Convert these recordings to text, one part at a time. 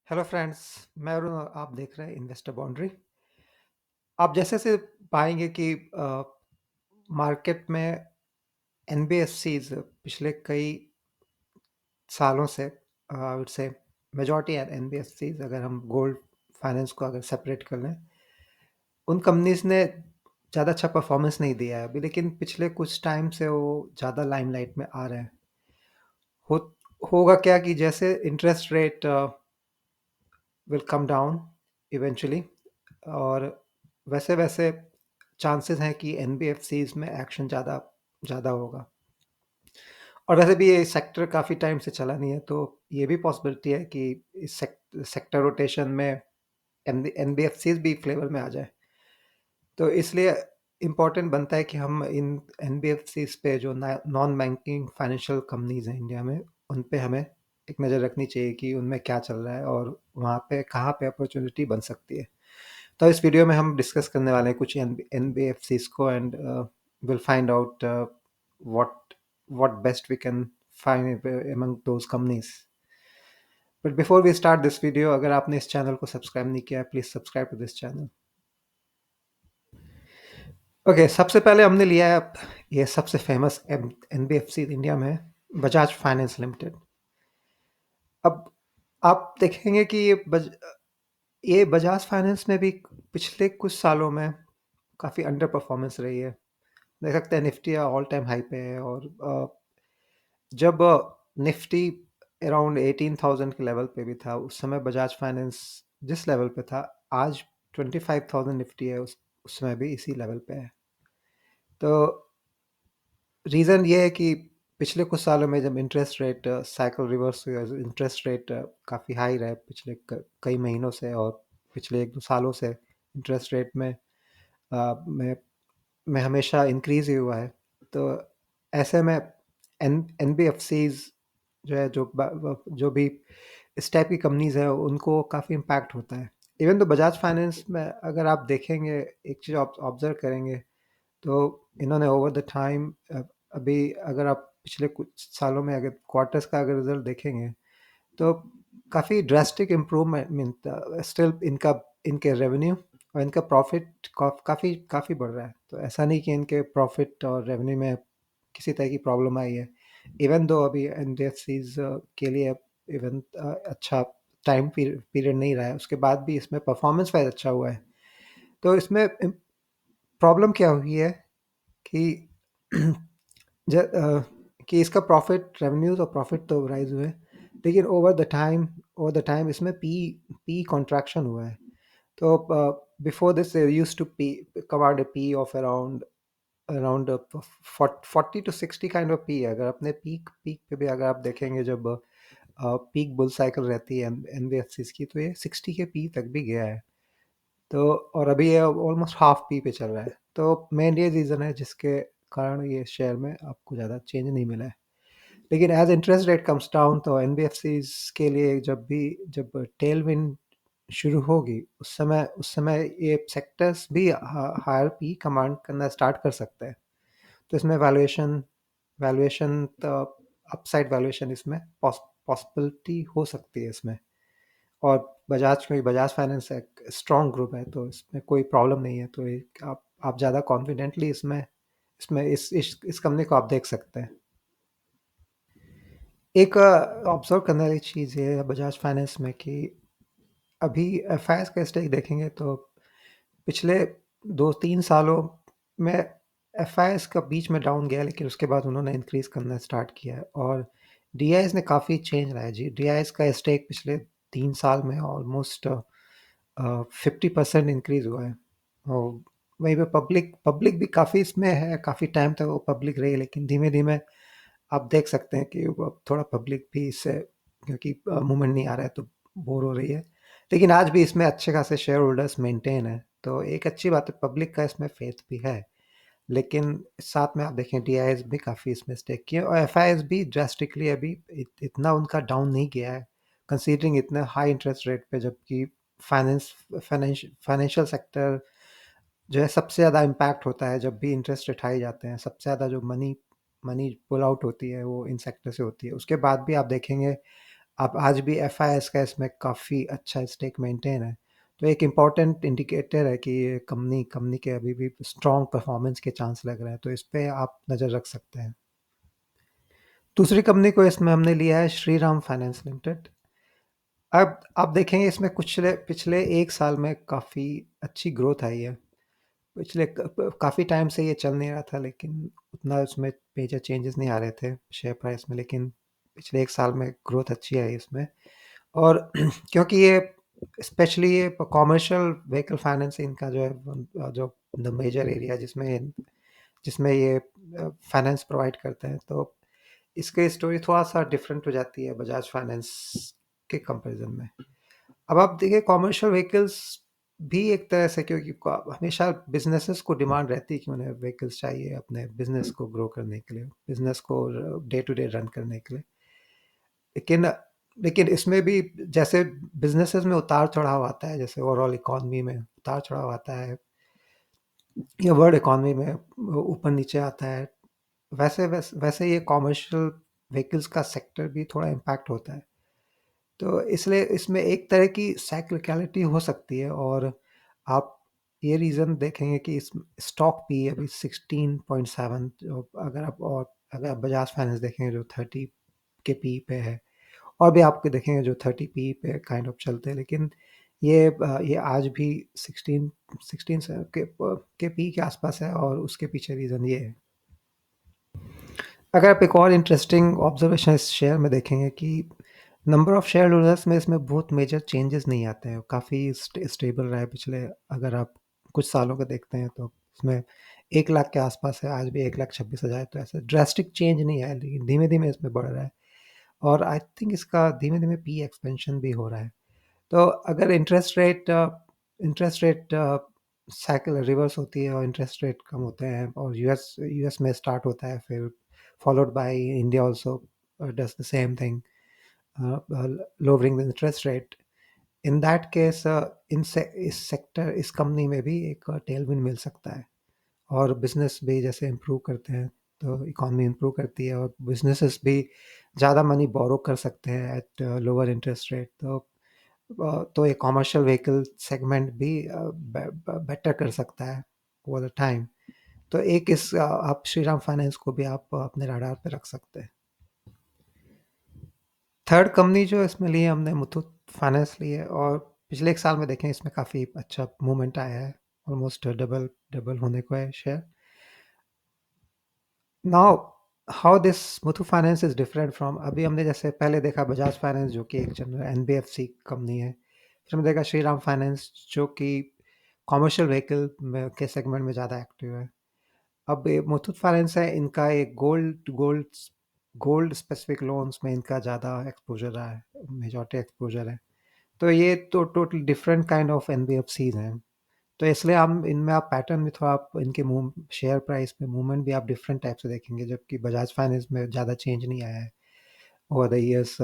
Hello friends. मैं अरुण और आप देख रहे हैं इन्वेस्टर बाउंड्री। आप जैसे से पाएंगे कि मार्केट में एनबीएफसीज पिछले कई सालों से I would say majority NBFCs, अगर हम गोल्ड फाइनेंस को अगर सेपरेट कर लें, उन कंपनीज ने ज़्यादा अच्छा परफॉर्मेंस नहीं दिया है अभी, लेकिन पिछले कुछ टाइम से वो ज़्यादा लाइमलाइट में आ रहे हैं। हो होगा क्या कि जैसे interest rate will come down eventually, और वैसे वैसे चांसेस हैं कि एनबीएफसीज में एक्शन ज़्यादा ज़्यादा होगा। और वैसे भी ये सेक्टर काफ़ी टाइम से चला नहीं है, तो ये भी पॉसिबिलिटी है कि इस सेक्टर रोटेशन में एनबीएफसीज भी फ्लेवर में आ जाए। तो इसलिए इम्पोर्टेंट बनता है कि हम इन एनबीएफसीज पे जो नॉन बैंकिंग फाइनेंशियल कंपनीज हैं इंडिया में, उन पे हमें एक नज़र रखनी चाहिए कि उनमें क्या चल रहा है और वहाँ पे कहाँ पे अपॉर्चुनिटी बन सकती है। तो इस वीडियो में हम डिस्कस करने वाले हैं कुछ एनबीएफसीज को, and will find out what what best we can find among those companies. But before we start this video, अगर आपने इस चैनल को सब्सक्राइब नहीं किया है, please subscribe to this channel. Okay, सबसे पहले हमने लिया है ये सबसे फेमस एनबीएफसी इंडिया में, बजाज फाइनेंस लिमिटेड। अब आप देखेंगे कि ये बजाज फाइनेंस में भी पिछले कुछ सालों में काफ़ी अंडर परफॉर्मेंस रही है। देख सकते हैं निफ्टी ऑल टाइम हाई पे है, और जब निफ्टी अराउंड 18,000 के लेवल पे भी था, उस समय बजाज फाइनेंस जिस लेवल पे था, आज 25,000 निफ्टी है, उस समय भी इसी लेवल पे है। तो रीज़न ये है कि पिछले कुछ सालों में जब इंटरेस्ट रेट साइकिल रिवर्स हुई, इंटरेस्ट रेट काफ़ी हाई रहे पिछले कई महीनों से, और पिछले एक दो सालों से इंटरेस्ट रेट में हमेशा इंक्रीज ही हुआ है। तो ऐसे में एन बी एफ सीज जो है, जो भी इस टाइप की कंपनीज है, उनको काफ़ी इम्पैक्ट होता है। इवन तो बजाज फाइनेंस में अगर आप देखेंगे, एक चीज़ ऑब्जर्व करेंगे, तो इन्होंने ओवर द टाइम, अभी अगर आप पिछले कुछ सालों में अगर क्वार्टर्स का अगर रिजल्ट देखेंगे, तो काफ़ी ड्रास्टिक इम्प्रूवमेंट मिलता स्टिल इनका, इनके रेवेन्यू और इनका प्रॉफिट काफ़ी काफ़ी बढ़ रहा है। तो ऐसा नहीं कि इनके प्रॉफिट और रेवेन्यू में किसी तरह की प्रॉब्लम आई है। इवन दो अभी एन के लिए इवन अच्छा टाइम पीरियड नहीं रहा है, उसके बाद भी इसमें परफॉर्मेंस वाइज अच्छा हुआ है। तो इसमें प्रॉब्लम क्या हुई है कि कि इसका प्रॉफिट, रेवेन्यूज और प्रॉफिट तो राइज हुए, लेकिन ओवर द टाइम इसमें पी कॉन्ट्रैक्शन हुआ है। तो before this use to P command a P of around 40 to 60 kind of P है। अगर अपने पीक पीक पे भी अगर आप देखेंगे, जब पीक बुल साइकिल रहती है एनबीएफसीज की, तो ये 60 के पी तक भी गया है। तो और अभी ये ऑलमोस्ट हाफ पी पे चल रहा है। तो मेन ये रीज़न है जिसके कारण ये शेयर में आपको ज़्यादा चेंज नहीं मिला है। लेकिन as interest rate comes down, तो एनबीएफसीज के लिए जब टेल विंड शुरू होगी, उस समय ये सेक्टर्स भी हायर पी कमांड करना स्टार्ट कर सकते हैं। तो इसमें वैल्यूएशन वैल्यूएशन तो अपसाइड वैल्यूएशन इसमें पॉसिबिलिटी हो सकती है इसमें। और बजाज फाइनेंस एक स्ट्रॉन्ग ग्रुप है, तो इसमें कोई प्रॉब्लम नहीं है। तो आप ज़्यादा कॉन्फिडेंटली इसमें इसमें इस कंपनी को आप देख सकते हैं। एक ऑब्जर्व करने वाली चीज़ ये है बजाज फाइनेंस में कि अभी एफ का स्टेक देखेंगे, तो पिछले 2-3 सालों में एफ का बीच में डाउन गया, लेकिन उसके बाद उन्होंने इंक्रीज करना स्टार्ट किया है, और डी ने काफ़ी चेंज लाया जी। डी का स्टेक पिछले 3 साल में ऑलमोस्ट 50% इंक्रीज हुआ है। और वहीं पे पब्लिक भी काफ़ी इसमें है, काफ़ी टाइम तक वो पब्लिक रही, लेकिन धीमे धीमे आप देख सकते हैं कि अब थोड़ा पब्लिक भी इससे, क्योंकि मूवमेंट नहीं आ रहा है, तो बोर हो रही है। लेकिन आज भी इसमें अच्छे खासे शेयर होल्डर्स मेंटेन है, तो एक अच्छी बात है, पब्लिक का इसमें फेथ भी है। लेकिन साथ में आप देखें, डी भी काफ़ी इसमें स्टेक किए, और एफ भी ड्रास्टिकली अभी इतना उनका डाउन नहीं गया है, कंसीडरिंग इतने हाई इंटरेस्ट रेट पे, जबकि फाइनेंशियल सेक्टर जो है सबसे ज़्यादा इम्पैक्ट होता है जब भी इंटरेस्ट रेट हाई जाते हैं। सबसे ज़्यादा जो मनी मनी पुल आउट होती है वो इन सेक्टर से होती है। उसके बाद भी आप देखेंगे अब आज भी एफआईएस का इसमें काफ़ी अच्छा स्टेक मेंटेन है। तो एक इम्पॉर्टेंट इंडिकेटर है कि ये कंपनी कंपनी के अभी भी स्ट्रॉन्ग परफॉर्मेंस के चांस लग रहे हैं, तो इस पे आप नज़र रख सकते हैं। दूसरी कंपनी को इसमें हमने लिया है श्रीराम फाइनेंस लिमिटेड। अब आप देखेंगे इसमें पिछले पिछले 1 साल में काफ़ी अच्छी ग्रोथ आई है। पिछले काफ़ी टाइम से ये चल नहीं रहा था, लेकिन उतना उसमें मेजर चेंजेस नहीं आ रहे थे शेयर प्राइस में, लेकिन पिछले 1 साल में ग्रोथ अच्छी आई इसमें। और क्योंकि ये स्पेशली ये कॉमर्शियल व्हीकल फाइनेंस इनका जो है, जो द मेजर एरिया जिसमें जिसमें ये फाइनेंस प्रोवाइड करते हैं, तो इसकी स्टोरी थोड़ा-सा डिफरेंट हो जाती है बजाज फाइनेंस के कंपैरिज़न में। अब आप देखिए कॉमर्शियल व्हीकल्स भी एक तरह से, क्योंकि हमेशा बिजनेसेस को डिमांड रहती है कि उन्हें व्हीकल्स चाहिए अपने बिजनेस को ग्रो करने के लिए, बिजनेस को डे टू डे रन करने के लिए। लेकिन लेकिन इसमें भी जैसे बिजनेसेस में उतार चढ़ाव आता है, जैसे ओवरऑल इकोनॉमी में उतार चढ़ाव आता है या वर्ल्ड इकोनॉमी में ऊपर नीचे आता है, वैसे ये कॉमर्शियल व्हीकल्स का सेक्टर भी थोड़ा इम्पैक्ट होता है। तो इसलिए इसमें एक तरह की साइक्लिकलिटी हो सकती है। और आप ये रीज़न देखेंगे कि इस स्टॉक पी अभी 16.7, जो अगर आप बजाज फाइनेंस देखेंगे जो 30 के पी पे है, और भी आपके देखेंगे जो 30 पी पे काइंड ऑफ चलते हैं, लेकिन ये आज भी 16 से के पी के आसपास है, और उसके पीछे रीज़न ये है। अगर आप एक और इंटरेस्टिंग ऑब्जर्वेशन इस शेयर में देखेंगे कि नंबर ऑफ शेयर होल्डर्स में इसमें बहुत मेजर चेंजेस नहीं आते हैं, काफ़ी स्टेबल रहा है पिछले, अगर आप कुछ सालों का देखते हैं तो इसमें 1 लाख के आसपास है, आज भी 1,26,000, तो ऐसे ड्रास्टिक चेंज नहीं आया, लेकिन धीमे धीमे इसमें बढ़ रहा है। और आई थिंक इसका धीमे धीमे पी एक्सपेंशन भी हो रहा है। तो अगर इंटरेस्ट रेट साइकिल रिवर्स होती है और इंटरेस्ट रेट कम होते हैं, और यूएस में स्टार्ट होता है, फिर followed by India also does the same thing, lowering the interest rate. In that case, इस कंपनी में भी एक टेलविंड मिल सकता है, और बिजनेस भी जैसे इम्प्रूव करते हैं तो इकोनॉमी इम्प्रूव करती है, और बिजनेसेस भी ज़्यादा मनी बोरो कर सकते हैं एट लोअर इंटरेस्ट रेट। तो ये कॉमर्शियल व्हीकल सेगमेंट भी बेटर कर सकता है ओवर द टाइम। तो आप श्रीराम फाइनेंस को भी आप अपने रडार पे रख सकते हैं। थर्ड कंपनी जो इसमें ली है हमने, मुथूट फाइनेंस ली है, और पिछले 1 साल में देखें इसमें काफ़ी अच्छा मूवमेंट आया है, ऑलमोस्ट डबल डबल होने को है share. Now how this Muthoot finance is different from, अभी हमने जैसे पहले देखा बजाज फाइनेंस जो कि एक जनरल एनबीएफसी कंपनी है, फिर हमने देखा श्रीराम फाइनेंस जो कि कॉमर्शियल व्हीकल में के सेगमेंट में ज़्यादा एक्टिव है। अब ये मुथूट फाइनेंस है, इनका एक gold gold gold specific loans में इनका ज़्यादा एक्सपोजर रहा है, मेजॉरिटी एक्सपोजर है। तो ये तो total different kind of NBFCs हैं। तो इसलिए हम इनमें आप पैटर्न भी थोड़ा, आप इनके मूव शेयर प्राइस में मूवमेंट भी आप डिफरेंट टाइप से देखेंगे, जबकि बजाज फाइनेंस में ज़्यादा चेंज नहीं आया है over the years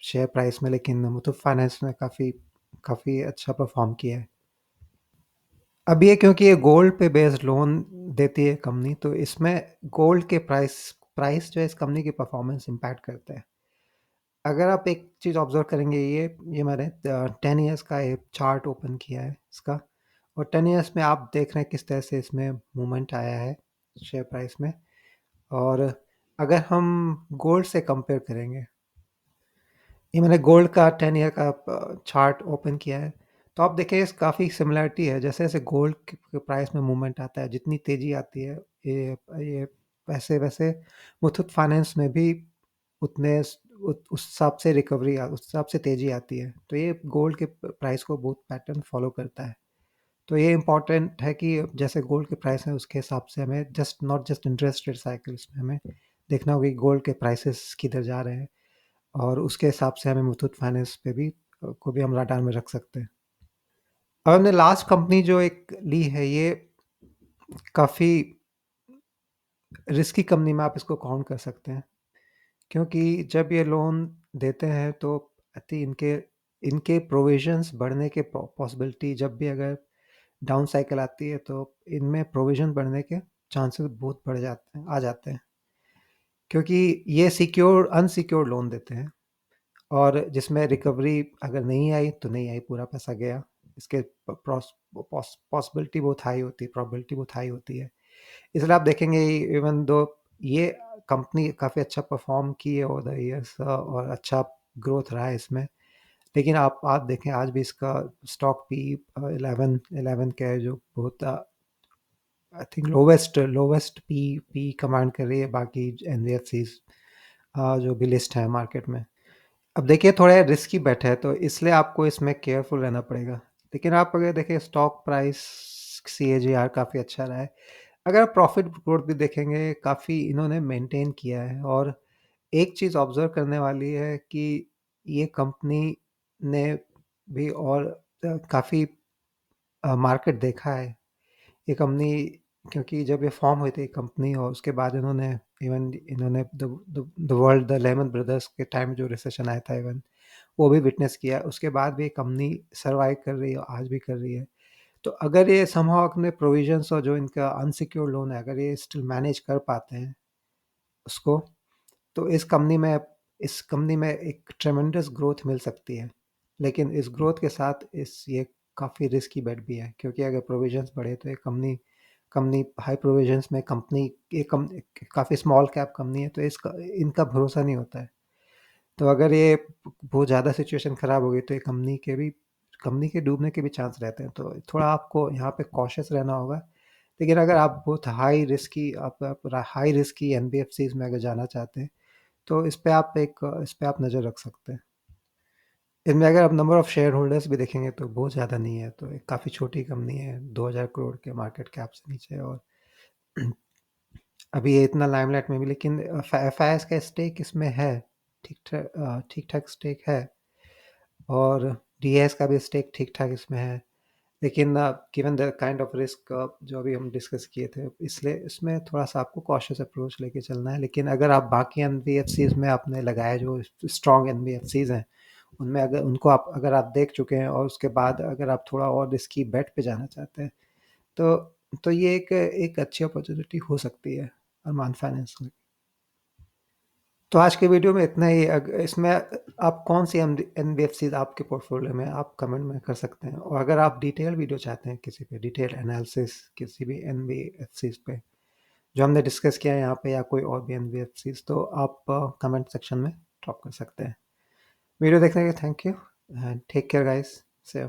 share price में, लेकिन मुथूट फाइनेंस ने काफ़ी काफ़ी अच्छा परफॉर्म किया है। अब ये क्योंकि ये गोल्ड पे बेस्ड लोन देती है कंपनी, तो इसमें गोल्ड के प्राइस प्राइस जो है इस कंपनी की परफॉर्मेंस इम्पैक्ट करते हैं। अगर आप एक चीज़ ऑब्जर्व करेंगे, ये मैंने 10 ईयर्स का एक चार्ट ओपन किया है इसका, और 10 ईयर्स में आप देख रहे हैं किस तरह से इसमें मूवमेंट आया है शेयर प्राइस में। और अगर हम गोल्ड से कंपेयर करेंगे, ये मैंने गोल्ड का 10 ईयर का चार्ट ओपन किया है, तो आप देखें इस काफ़ी सिमिलरिटी है, जैसे जैसे गोल्ड के प्राइस में मूवमेंट आता है, जितनी तेज़ी आती है, ये वैसे वैसे मुथूट फाइनेंस में भी उस हिसाब से उस हिसाब से तेज़ी आती है। तो ये गोल्ड के प्राइस को बहुत पैटर्न फॉलो करता है। तो ये इम्पोर्टेंट है कि जैसे गोल्ड के प्राइस है उसके हिसाब से हमें not just interest rate cycles में हमें देखना होगा कि गोल्ड के प्राइसेस किधर जा रहे हैं, और उसके हिसाब से हमें मुथूट फाइनेंस पे भी को भी हम रडार में रख सकते हैं। और हमने लास्ट कंपनी जो एक ली है, ये काफ़ी रिस्की कंपनी में आप इसको काउंट कर सकते हैं, क्योंकि जब ये लोन देते हैं तो आई थिंक इनके इनके प्रोविजंस बढ़ने के पॉसिबिलिटी, जब भी अगर डाउन साइकिल आती है तो इनमें प्रोविजन बढ़ने के चांसेस बहुत बढ़ जाते हैं, आ जाते हैं, क्योंकि ये अनसिक्योर्ड लोन देते हैं। और जिसमें रिकवरी अगर नहीं आई तो नहीं आई, पूरा पैसा गया। इसके पॉसिबिलिटी बहुत हाई होती है, प्रोबेबिलिटी बहुत हाई होती है। इसलिए आप देखेंगे इवन दो ये कंपनी काफ़ी अच्छा परफॉर्म की है ओवर द ईयर्स और अच्छा ग्रोथ रहा है इसमें, लेकिन आप देखें आज भी इसका स्टॉक पी 11 का है, जो बहुत I think lowest P P command कर रही है बाकी एनबीएफसीज जो भी लिस्ट है मार्केट में। अब देखिए थोड़ा रिस्की बेट है, तो इसलिए आपको इसमें केयरफुल रहना पड़ेगा। लेकिन आप अगर देखिए स्टॉक प्राइस सीएजीआर काफ़ी अच्छा रहा है। अगर प्रॉफिट ग्रोथ भी देखेंगे काफ़ी इन्होंने मेंटेन किया है। और एक चीज़ ऑब्जर्व करने वाली है कि ये कंपनी ने भी और काफ़ी मार्केट देखा है। ये कंपनी, क्योंकि जब ये फॉर्म हुई थी कंपनी और उसके बाद इन्होंने the world the Lehman Brothers के टाइम जो रिसेशन आया था इवन वो भी विटनेस किया। उसके बाद भी कंपनी सर्वाइव कर रही है और आज भी कर रही है। तो अगर ये समहाउ अपने प्रोविजंस और जो इनका अनसिक्योर्ड लोन है अगर ये स्टिल मैनेज कर पाते हैं उसको, तो इस कंपनी में एक ट्रेमेंडस ग्रोथ मिल सकती है। लेकिन इस ग्रोथ के साथ इस ये काफ़ी रिस्की बेट भी है, क्योंकि अगर प्रोविजंस बढ़े तो ये कंपनी कंपनी हाई प्रोविजंस में कंपनी ये कम काफ़ी स्मॉल कैप कंपनी है, तो इसका इनका भरोसा नहीं होता है। तो अगर ये बहुत ज़्यादा सिचुएशन ख़राब हो गई तो ये कंपनी के डूबने के भी चांस रहते हैं। तो थोड़ा आपको यहाँ पे कॉशियस रहना होगा। लेकिन अगर आप बहुत आप हाई रिस्की एनबीएफसीज में अगर जाना चाहते हैं तो इस पे आप नज़र रख सकते हैं। इनमें अगर आप नंबर ऑफ शेयर होल्डर्स भी देखेंगे तो बहुत ज़्यादा नहीं है, तो एक काफ़ी छोटी कंपनी है, 2000 करोड़ के मार्केट कैप से नीचे। और अभी ये इतना लाइमलाइट में भी, लेकिन एफआईएस का स्टेक इसमें है, ठीक ठाक स्टेक है। और डीएस का भी स्टेक ठीक ठाक इसमें है। लेकिन given the kind of risk जो अभी हम डिस्कस किए थे, इसलिए इसमें थोड़ा सा आपको कॉशियस अप्रोच लेके चलना है। लेकिन अगर आप बाकी एनबीएफसीज में आपने लगाया जो स्ट्रॉन्ग एनबीएफसीज हैं उनमें अगर आप देख चुके हैं और उसके बाद अगर आप थोड़ा और रिस्की बेट पे जाना चाहते हैं तो ये एक अच्छी अपॉर्चुनिटी हो सकती है अरमान फाइनेंस में। तो आज के वीडियो में इतना ही। इसमें आप कौन सी एनबीएफसी आपके पोर्टफोलियो में आप कमेंट में कर सकते हैं। और अगर आप डिटेल वीडियो चाहते हैं किसी पे डिटेल एनालिसिस किसी भी एनबीएफसी पे जो हमने डिस्कस किया है यहाँ पे, या कोई और भी एनबीएफसी, तो आप कमेंट सेक्शन में ड्रॉप कर सकते हैं। वीडियो देखने के thank you and take care guys. से